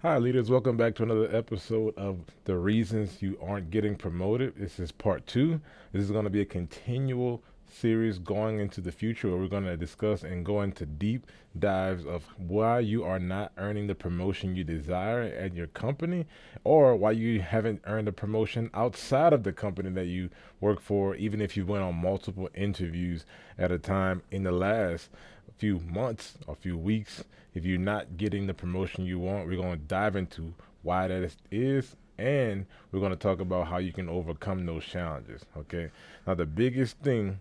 Hi, leaders. Welcome back to another episode of The Reasons You Aren't Getting Promoted. This is part two. This is going to be a continual series going into the future where we're going to discuss and go into deep dives of why you are not earning the promotion you desire at your company or why you haven't earned a promotion outside of the company that you work for, even if you went on multiple interviews at a time in the last few months or few weeks. If you're not getting the promotion you want, we're going to dive into why that is, and we're going to talk about how you can overcome those challenges. Okay. Now, the biggest thing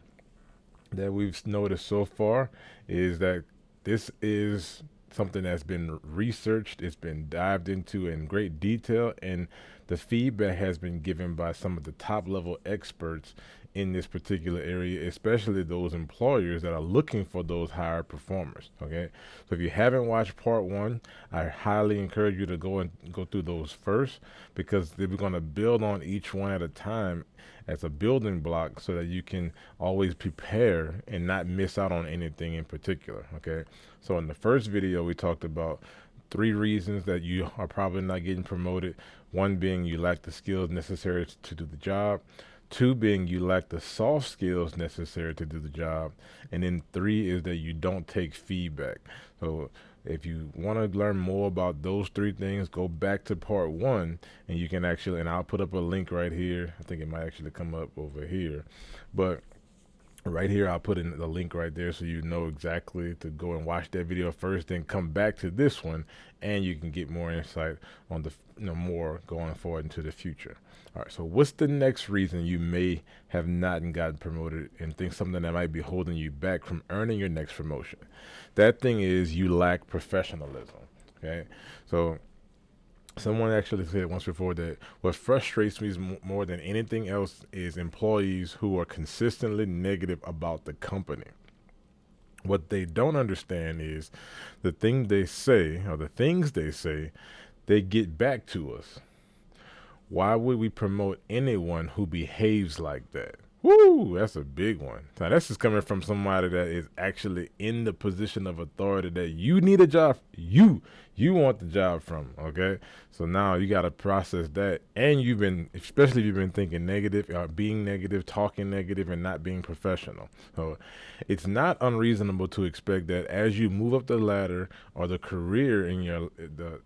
that we've noticed so far is that this is something that's been researched, it's been dived into in great detail, and the feedback has been given by some of the top level experts in this particular area, especially those employers that are looking for those higher performers. Okay, so if you haven't watched part one, I highly encourage you to go through those first because we're going to build on each one at a time as a building block so that you can always prepare and not miss out on anything in particular. Okay, so in the first video, we talked about three reasons that you are probably not getting promoted. One being you lack the skills necessary to do the job. Two being you lack the soft skills necessary to do the job. And then three is that you don't take feedback. So if you want to learn more about those three things, go back to part one and you can actually, and I'll put up a link right here. I think it might actually come up over here. But right here, I'll put in the link right there so you know exactly to go and watch that video first, then come back to this one, and you can get more insight on the more going forward into the future. All right, so what's the next reason you may have not gotten promoted and think something that might be holding you back from earning your next promotion? That thing is you lack professionalism. Okay, so someone actually said once before that what frustrates me more than anything else is employees who are consistently negative about the company. What they don't understand is the things they say, they get back to us. Why would we promote anyone who behaves like that? Woo, that's a big one. Now, this is coming from somebody that is actually in the position of authority that you need a job. You want the job from. Okay, so now you got to process that, and you've been, especially if you've been thinking negative, being negative, talking negative, and not being professional. So it's not unreasonable to expect that as you move up the ladder or the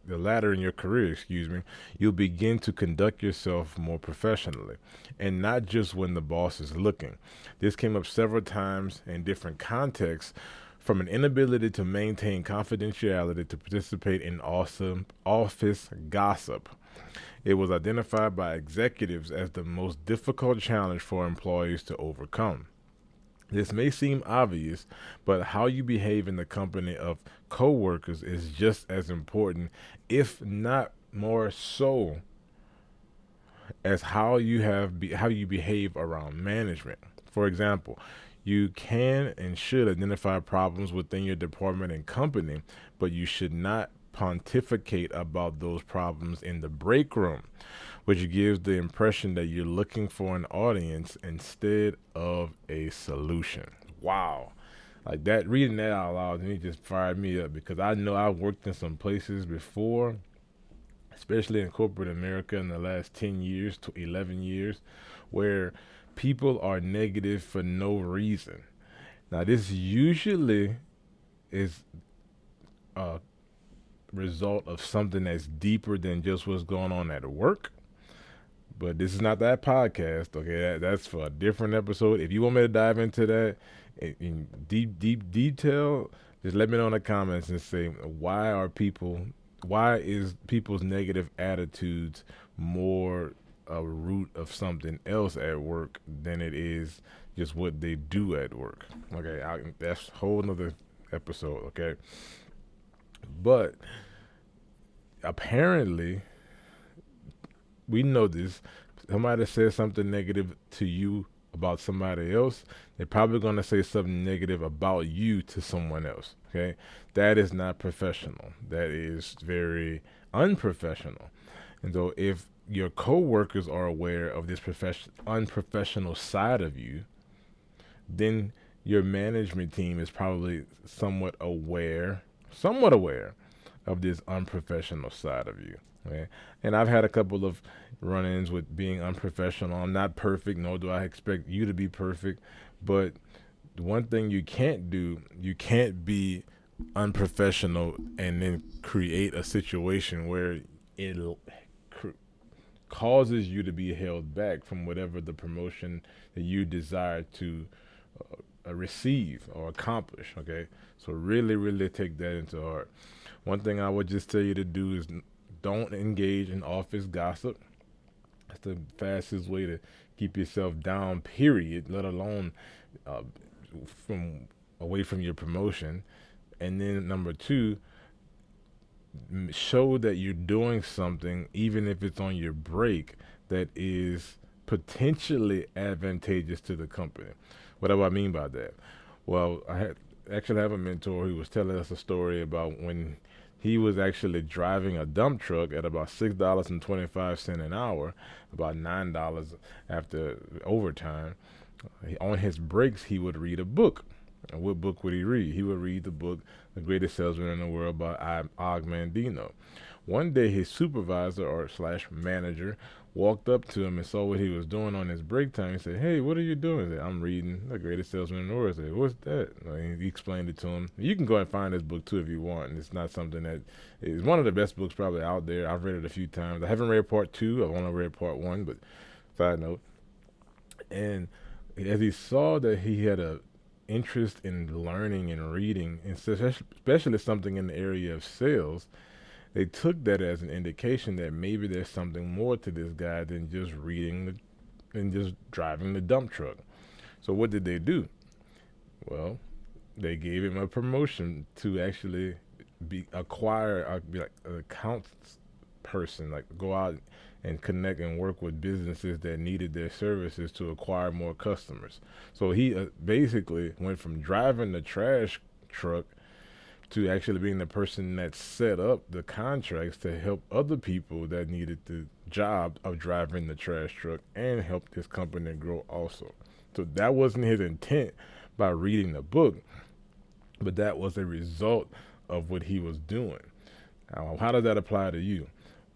ladder in your career, excuse me, you'll begin to conduct yourself more professionally and not just when the boss is looking. This came up several times in different contexts, from an inability to maintain confidentiality to participate in awesome office gossip. It was identified by executives as the most difficult challenge for employees to overcome. This may seem obvious, but how you behave in the company of coworkers is just as important, if not more so, as how you behave around management. For example, you can and should identify problems within your department and company, but you should not pontificate about those problems in the break room, which gives the impression that you're looking for an audience instead of a solution. Wow. Like that, reading that out loud, me just fired me up because I know I've worked in some places before, especially in corporate America in the last 10 years to 11 years, where people are negative for no reason. Now, this usually is a result of something that's deeper than just what's going on at work. But this is not that podcast, okay? That's for a different episode. If you want me to dive into that in deep detail, just let me know in the comments and say why is people's negative attitudes more a root of something else at work than it is just what they do at work. Okay, that's a whole nother episode. Okay, but apparently we know this. Somebody says something negative to you about somebody else, they're probably going to say something negative about you to someone else. Okay, that is not professional. That is very unprofessional. And so, if your coworkers are aware of this unprofessional side of you, then your management team is probably somewhat aware of this unprofessional side of you. Okay? And I've had a couple of run-ins with being unprofessional. I'm not perfect, nor do I expect you to be perfect. But the one thing you can't do, you can't be unprofessional and then create a situation where it cr- causes you to be held back from whatever the promotion that you desire to receive or accomplish. Okay, so really, really take that into heart. One thing I would just tell you to do is don't engage in office gossip. That's the fastest way to keep yourself down. Period. Let alone uh, from away from your promotion. And then number two, show that you're doing something, even if it's on your break, that is potentially advantageous to the company. What do I mean by that? Well, I had actually have a mentor who was telling us a story about when he was actually driving a dump truck at about $6.25 an hour, about $9 after overtime. On his breaks, he would read a book. And what book would he read? He would read the book "The Greatest Salesman in the World" by Og Mandino. One day, his supervisor or slash manager walked up to him and saw what he was doing on his break time. He said, "Hey, what are you doing?" He said, "I'm reading The Greatest Salesman in the World." I said, "What's that?" And he explained it to him. You can go and find this book too if you want. And it's not something that is one of the best books probably out there. I've read it a few times. I haven't read part two. I've only read part one, but side note. And as he saw that he had a interest in learning and reading, and especially something in the area of sales, they took that as an indication that maybe there's something more to this guy than just than just driving the dump truck. So what did they do? Well, they gave him a promotion to actually be like an accounts person, like go out and connect and work with businesses that needed their services to acquire more customers. So he basically went from driving the trash truck to actually being the person that set up the contracts to help other people that needed the job of driving the trash truck and help this company grow also. So that wasn't his intent by reading the book, but that was a result of what he was doing. Now, how does that apply to you?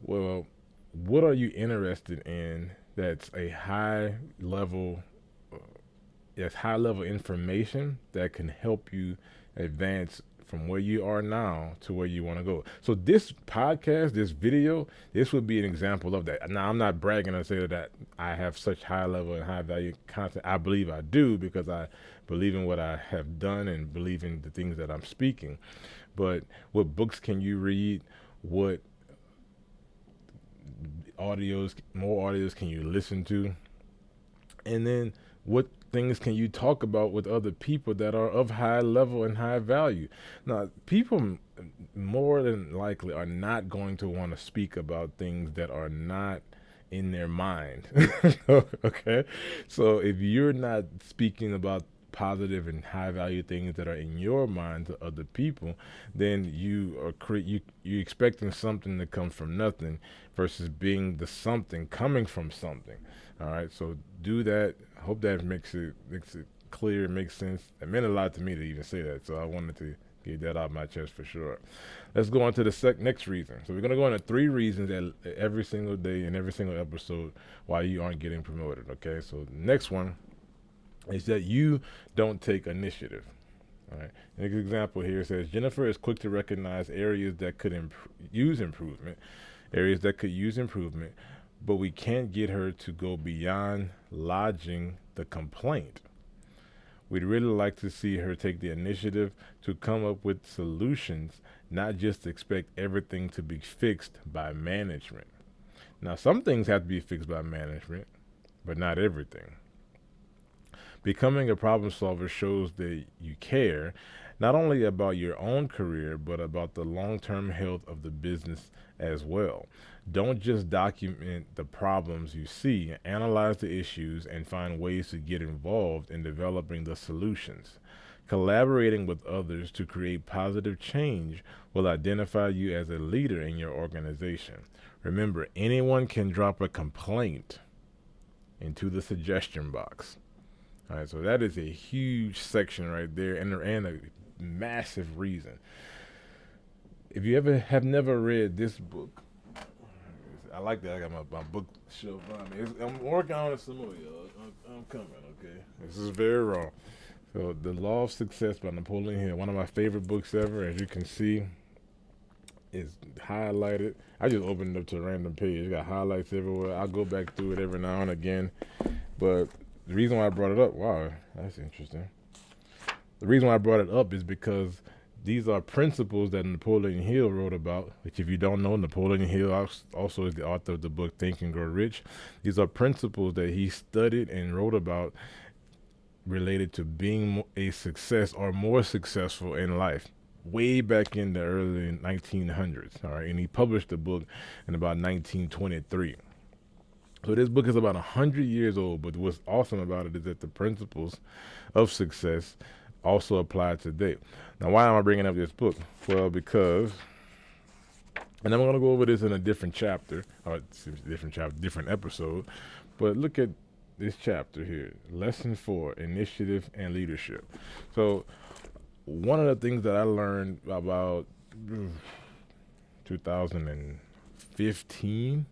Well, what are you interested in that's a uh, high level information that can help you advance from where you are now to where you want to go. So this podcast, this video, this would be an example of that. Now I'm not bragging and say that I have such high level and high value content. I believe I do because I believe in what I have done and believe in the things that I'm speaking. But what books can you read? What more audios can you listen to? And then what things can you talk about with other people that are of high level and high value? Now, people more than likely are not going to want to speak about things that are not in their mind. Okay? So if you're not speaking about positive and high value things that are in your mind to other people, then you are you expecting something to come from nothing versus being the something coming from something. All right, so do that. I hope that makes it clear, makes sense. It meant a lot to me to even say that, so I wanted to get that out my chest for sure. Let's go on to the next reason. So we're gonna go into 3 reasons that every single day and every single episode why you aren't getting promoted. Okay, so the next one is that you don't take initiative. All right. An example here says Jennifer is quick to recognize areas that could use improvement, but we can't get her to go beyond lodging the complaint. We'd really like to see her take the initiative to come up with solutions, not just expect everything to be fixed by management. Now, some things have to be fixed by management, but not everything. Becoming a problem solver shows that you care not only about your own career, but about the long term health of the business as well. Don't just document the problems you see, analyze the issues, and find ways to get involved in developing the solutions. Collaborating with others to create positive change will identify you as a leader in your organization. Remember, anyone can drop a complaint into the suggestion box. All right, so that is a huge section right there, and a massive reason. If you ever have never read this book, I like that. I got my bookshelf on me. I'm working on it some more, y'all. I'm coming, okay? This is very raw. So, The Law of Success by Napoleon Hill, one of my favorite books ever. As you can see, it's highlighted. I just opened it up to a random page. It got highlights everywhere. I'll go back through it every now and again. But the reason why I brought it up, wow, that's interesting. The reason why I brought it up is because these are principles that Napoleon Hill wrote about, which, if you don't know, Napoleon Hill also is the author of the book Think and Grow Rich. These are principles that he studied and wrote about related to being a success or more successful in life way back in the early 1900s. All right. And he published the book in about 1923. So this book is about 100 years old, but what's awesome about it is that the principles of success also apply today. Now, why am I bringing up this book? Well, because, and I'm going to go over this in a different chapter, or different chapter, different episode, but look at this chapter here, Lesson 4, Initiative and Leadership. So one of the things that I learned about 2015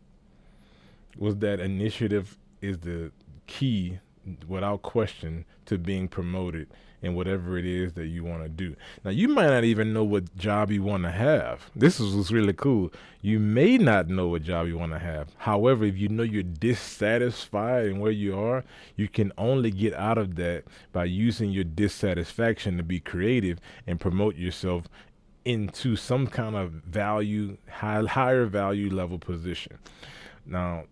was that initiative is the key, without question, to being promoted in whatever it is that you want to do. Now, you might not even know what job you want to have. This is what's really cool. You may not know what job you want to have. However, if you know you're dissatisfied in where you are, you can only get out of that by using your dissatisfaction to be creative and promote yourself into some kind of higher value level position. Now,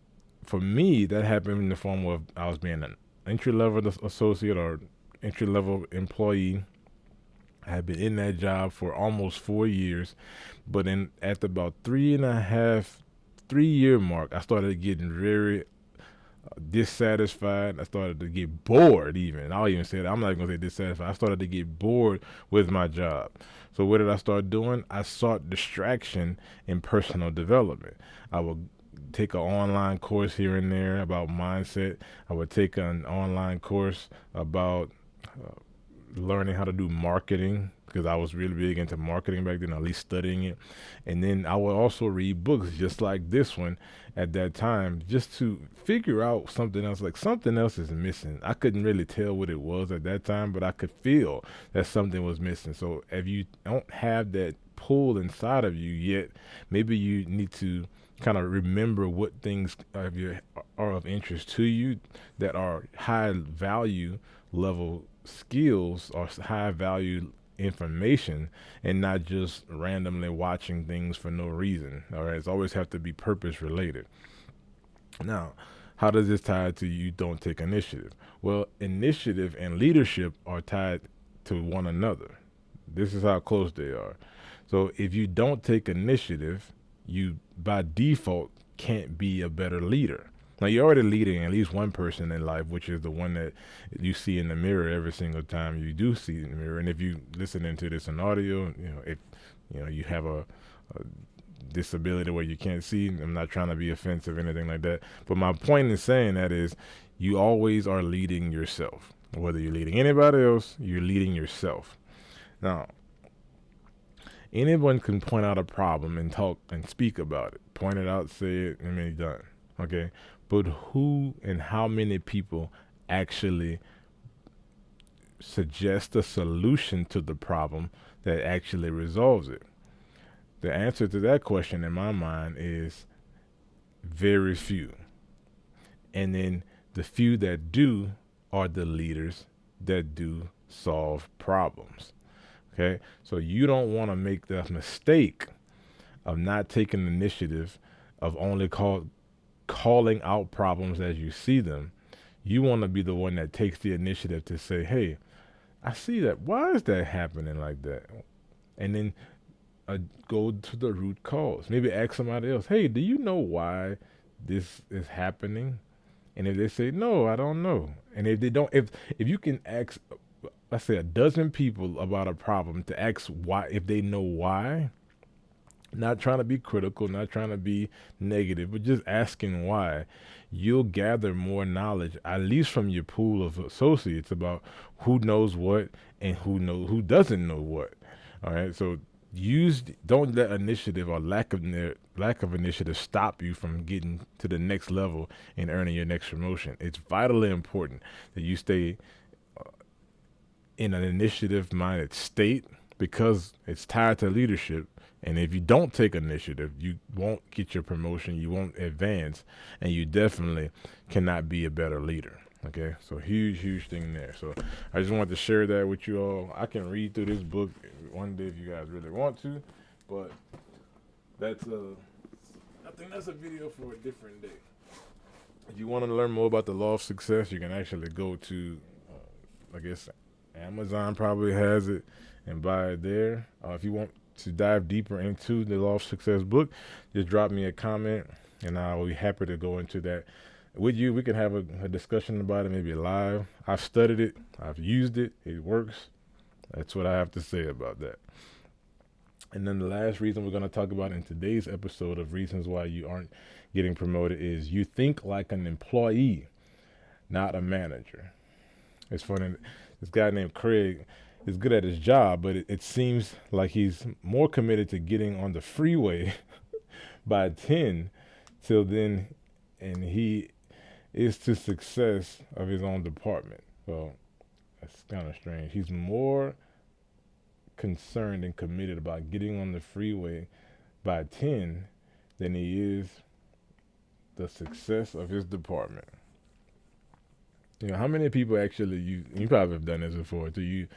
for me, that happened in the form of I was being an entry level associate or entry level employee. I had been in that job for almost 4 years, but then at the about 3.5, 3 year mark, I started getting very dissatisfied. I started to get bored. Even I'll even say that I'm not even gonna say dissatisfied. I started to get bored with my job. So what did I start doing? I sought distraction in personal development. I would take an online course here and there about mindset. I would take an online course about learning how to do marketing, because I was really big into marketing back then, at least studying it. And then I would also read books just like this one at that time, just to figure out something else. Like, something else is missing. I couldn't really tell what it was at that time, but I could feel that something was missing. So if you don't have that pull inside of you yet, maybe you need to kind of remember what things are of interest to you that are high value level skills or high value information, and not just randomly watching things for no reason. All right, it's always have to be purpose related. Now, how does this tie to you don't take initiative? Well, initiative and leadership are tied to one another. This is how close they are. So if you don't take initiative, you by default can't be a better leader. Now, you're already leading at least one person in life, which is the one that you see in the mirror every single time you do see in the mirror. And if you listening to this in audio, if you have a disability where you can't see, I'm not trying to be offensive or anything like that. But my point in saying that is, you always are leading yourself. Whether you're leading anybody else, you're leading yourself. Now, anyone can point out a problem and talk and speak about it. Point it out, say it, and then done. Okay? But who and how many people actually suggest a solution to the problem that actually resolves it? The answer to that question in my mind is very few. And then the few that do are the leaders that do solve problems. Okay? So you don't want to make the mistake of not taking initiative, of only calling out problems as you see them. You want to be the one that takes the initiative to say, hey, I see that. Why is that happening like that? And then go to the root cause. Maybe ask somebody else, hey, do you know why this is happening? And if they say, no, I don't know. And if they don't, if you can ask, let's say, a dozen people about a problem to ask why, if they know why, not trying to be critical, not trying to be negative, but just asking why, you'll gather more knowledge, at least from your pool of associates, about who knows what and who doesn't know what. All right. So Don't let initiative or lack of initiative stop you from getting to the next level and earning your next promotion. It's vitally important that you stay in an initiative minded state because it's tied to leadership. And if you don't take initiative, you won't get your promotion, you won't advance, and you definitely cannot be a better leader. Okay, so huge thing there. So I just wanted to share that with you all. I can read through this book one day if you guys really want to, but that's I think that's a video for a different day. If you want to learn more about the law of success, you can actually go to, I guess, Amazon probably has it and buy it there. If you want to dive deeper into the Law of Success book, just drop me a comment and I will be happy to go into that with you. We can have a discussion about it, maybe live. I've studied it, I've used it, it works. That's what I have to say about that. And then the last reason we're going to talk about in today's episode of reasons why you aren't getting promoted is you think like an employee, not a manager. It's funny. This guy named Craig is good at his job, but it seems like he's more committed to getting on the freeway by 10 till then, and he is to success of his own department. Well, that's kind of strange. He's more concerned and committed about getting on the freeway by 10 than he is the success of his department. You know, how many people actually you probably have done this before too. You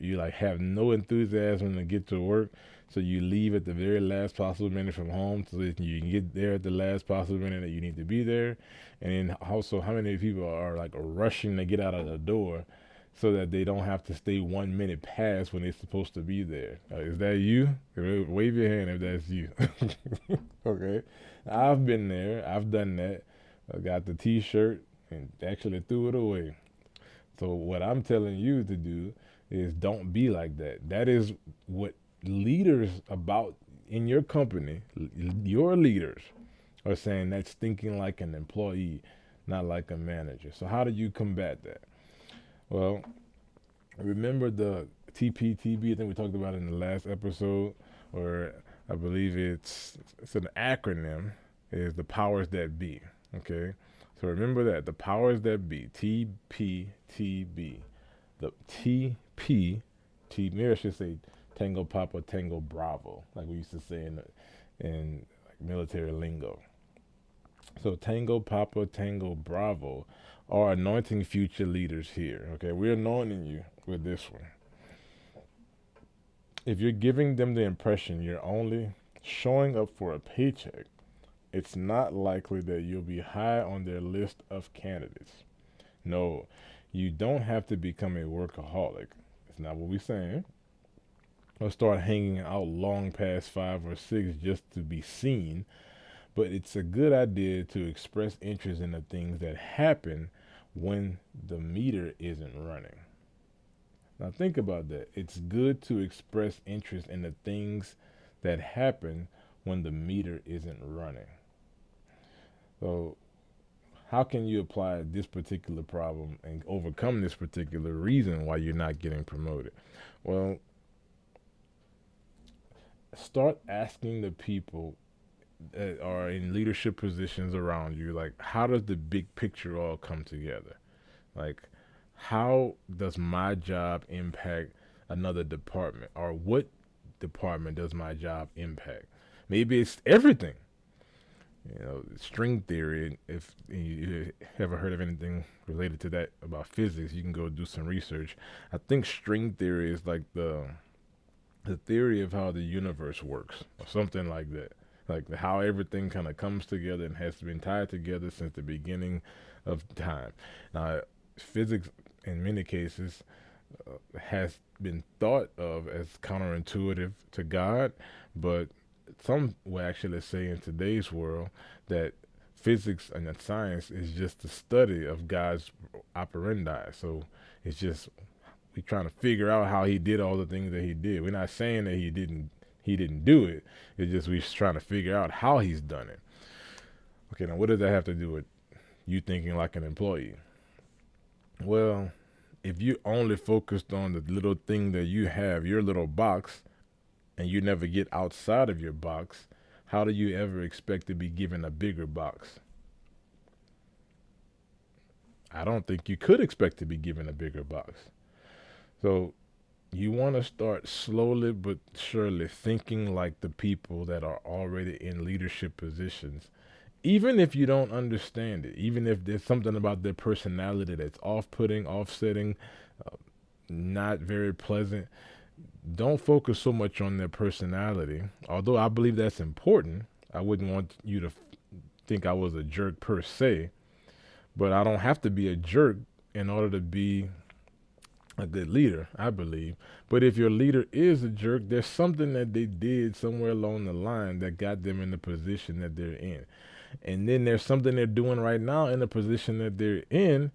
you like have no enthusiasm to get to work, so you leave at the very last possible minute from home so that you can get there at the last possible minute that you need to be there. And then also how many people are like rushing to get out of the door so that they don't have to stay 1 minute past when they're supposed to be there. Is that you? Wave your hand if that's you. Okay. I've been there. I've done that. I got the t-shirt and actually threw it away. So what I'm telling you to do is don't be like that. That is what leaders about in your company, your leaders are saying that's thinking like an employee, not like a manager. So how do you combat that? Well, remember the TPTB, I think we talked about it in the last episode, or I believe it's an acronym, is the powers that be. Okay? So remember that the powers that be, TPTB, the maybe I should say Tango Papa Tango Bravo, like we used to say in like military lingo. So Tango Papa Tango Bravo are anointing future leaders here. Okay, we're anointing you with this one. If you're giving them the impression you're only showing up for a paycheck, it's not likely that you'll be high on their list of candidates. No, you don't have to become a workaholic. That's not what we're saying. Or start hanging out long past 5 or 6 just to be seen. But it's a good idea to express interest in the things that happen when the meter isn't running. Now think about that. It's good to express interest in the things that happen when the meter isn't running. So how can you apply this particular problem and overcome this particular reason why you're not getting promoted? Well, start asking the people that are in leadership positions around you, like, how does the big picture all come together? Like, how does my job impact another department? Or what department does my job impact? Maybe it's everything. You know, string theory, if you ever heard of anything related to that about physics, you can go do some research. I think string theory is like the theory of how the universe works, or something like that. Like how everything kind of comes together and has been tied together since the beginning of time. Now, physics, in many cases, has been thought of as counterintuitive to God, but some will actually say in today's world that physics and science is just the study of God's operandi. So it's just we trying to figure out how he did all the things that he did. We're not saying that he didn't do it. It's just we're just trying to figure out how he's done it. Okay, now what does that have to do with you thinking like an employee? Well, if you only focused on the little thing that you have, your little box, and you never get outside of your box, how do you ever expect to be given a bigger box? I don't think you could expect to be given a bigger box. So you want to start slowly but surely thinking like the people that are already in leadership positions. Even if you don't understand it, even if there's something about their personality that's off putting, offsetting, uh, not very pleasant, don't focus so much on their personality. Although I believe that's important, I wouldn't want you to think I was a jerk per se, but I don't have to be a jerk in order to be a good leader, I believe. But if your leader is a jerk, there's something that they did somewhere along the line that got them in the position that they're in. And then there's something they're doing right now in the position that they're in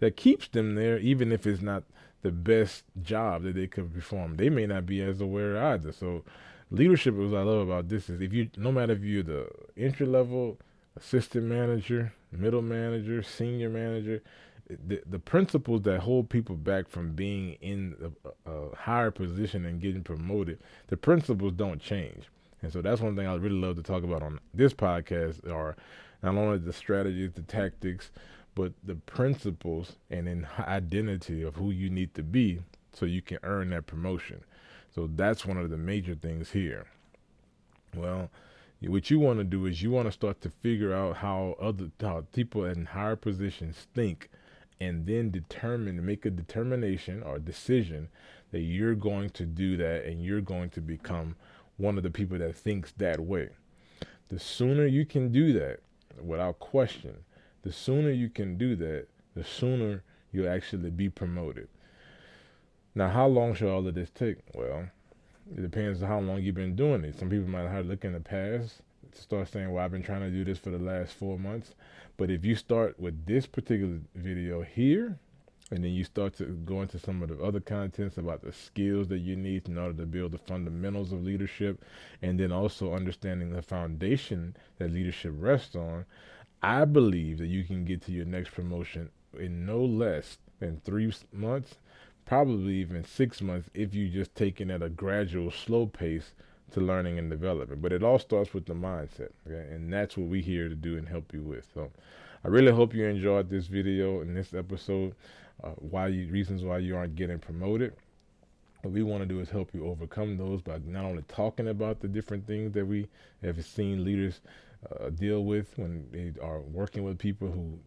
that keeps them there, even if it's not the best job that they could perform. They may not be as aware either. So leadership, what I love about this is, if you, no matter if you're the entry level, assistant manager, middle manager, senior manager, the principles that hold people back from being in a higher position and getting promoted, the principles don't change. And so that's one thing I really love to talk about on this podcast, are not only the strategies, the tactics, but the principles and then identity of who you need to be so you can earn that promotion. So that's one of the major things here. Well, what you want to do is you want to start to figure out how people in higher positions think, and then make a determination or decision that you're going to do that, and you're going to become one of the people that thinks that way. The sooner you can do that, without question, the sooner you can do that, the sooner you'll actually be promoted. Now, how long should all of this take? Well, it depends on how long you've been doing it. Some people might have to look in the past to start saying, well, I've been trying to do this for the last 4 months. But if you start with this particular video here, and then you start to go into some of the other contents about the skills that you need in order to build the fundamentals of leadership, and then also understanding the foundation that leadership rests on, I believe that you can get to your next promotion in no less than 3 months, probably even 6 months, if you just take it at a gradual, slow pace to learning and development. But it all starts with the mindset, okay? And that's what we're here to do and help you with. So I really hope you enjoyed this video and this episode, reasons why you aren't getting promoted. What we want to do is help you overcome those by not only talking about the different things that we have seen leaders deal with when they are working with people who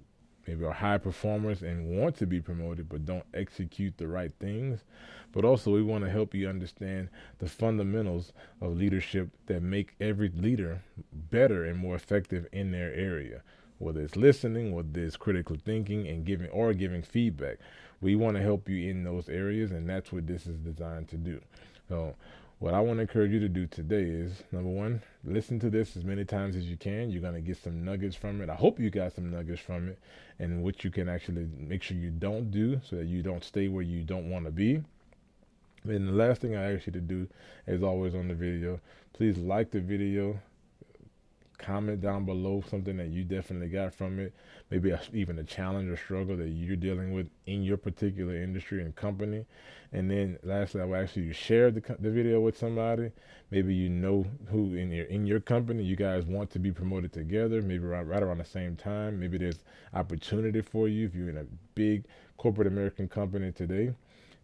maybe are high performers and want to be promoted but don't execute the right things. But also, we want to help you understand the fundamentals of leadership that make every leader better and more effective in their area, whether it's listening, whether it's critical thinking and giving feedback. We want to help you in those areas, and that's what this is designed to do. So what I want to encourage you to do today is, number one, listen to this as many times as you can. You're going to get some nuggets from it. I hope you got some nuggets from it, and what you can actually make sure you don't do so that you don't stay where you don't want to be. And the last thing I ask you to do, as always on the video, please like the video, comment down below something that you definitely got from it, maybe even a challenge or struggle that you're dealing with in your particular industry and company. And then lastly, I will ask you to share the video with somebody. Maybe you know who in your company you guys want to be promoted together, maybe right around the same time. Maybe there's opportunity for you if you're in a big corporate American company today.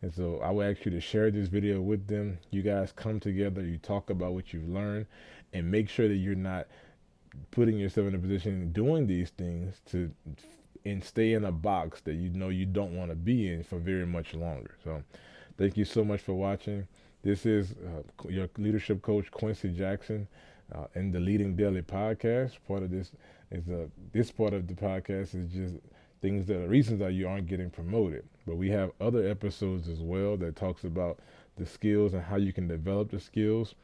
And so I will ask you to share this video with them. You guys come together, you talk about what you've learned, and make sure that you're not putting yourself in a position doing these things and stay in a box that you know you don't want to be in for very much longer. So thank you so much for watching. This is your leadership coach, Quincy Jackson, in the Leading Daily podcast. Part of this is this part of the podcast is just things that are reasons that you aren't getting promoted. But we have other episodes as well that talks about the skills and how you can develop the skills.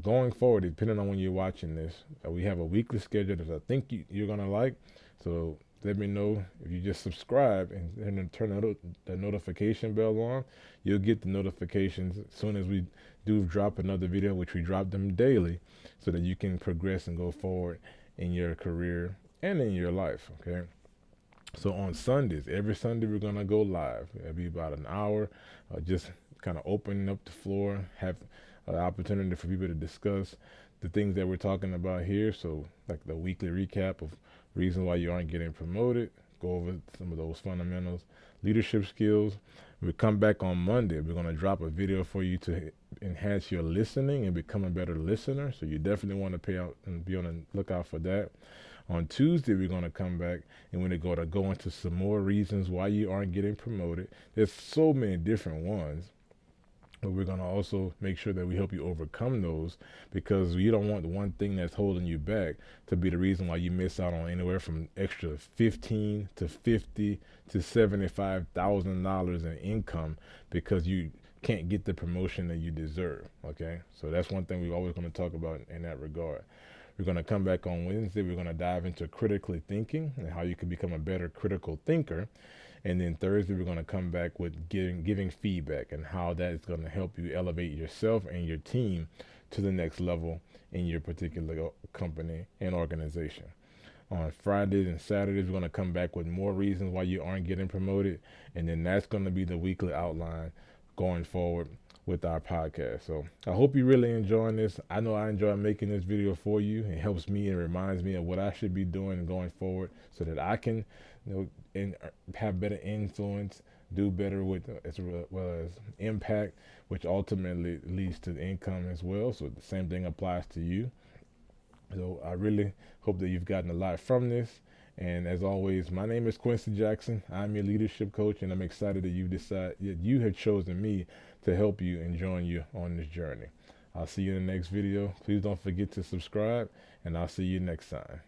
Going forward, depending on when you're watching this, we have a weekly schedule that I think you're going to like. So let me know if you just subscribe and then turn the notification bell on. You'll get the notifications as soon as we do drop another video, which we drop them daily, so that you can progress and go forward in your career and in your life, okay? So on Sundays, every Sunday we're going to go live. It'll be about an hour, just kind of opening up the floor, have an opportunity for people to discuss the things that we're talking about here. So, like the weekly recap of reasons why you aren't getting promoted, go over some of those fundamentals, leadership skills. We come back on Monday. We're going to drop a video for you to enhance your listening and become a better listener. So you definitely want to pay out and be on the lookout for that. On Tuesday, we're going to come back and we're going to go into some more reasons why you aren't getting promoted. There's so many different ones, but we're going to also make sure that we help you overcome those, because you don't want the one thing that's holding you back to be the reason why you miss out on anywhere from extra 15 to 50 to $75,000 in income because you can't get the promotion that you deserve. Okay, so that's one thing we're always going to talk about in that regard. We're going to come back on Wednesday. We're going to dive into critically thinking and how you can become a better critical thinker. And then Thursday, we're going to come back with giving feedback and how that is going to help you elevate yourself and your team to the next level in your particular company and organization. On Fridays and Saturdays, we're going to come back with more reasons why you aren't getting promoted. And then that's going to be the weekly outline going forward with our podcast. So I hope you're really enjoying this. I know I enjoy making this video for you. It helps me and reminds me of what I should be doing going forward so that I can, and have better influence, do better with as well as impact, which ultimately leads to income as well. So the same thing applies to you. So I really hope that you've gotten a lot from this. And as always, my name is Quincy Jackson. I'm your leadership coach, and I'm excited that you have chosen me to help you and join you on this journey. I'll see you in the next video. Please don't forget to subscribe, and I'll see you next time.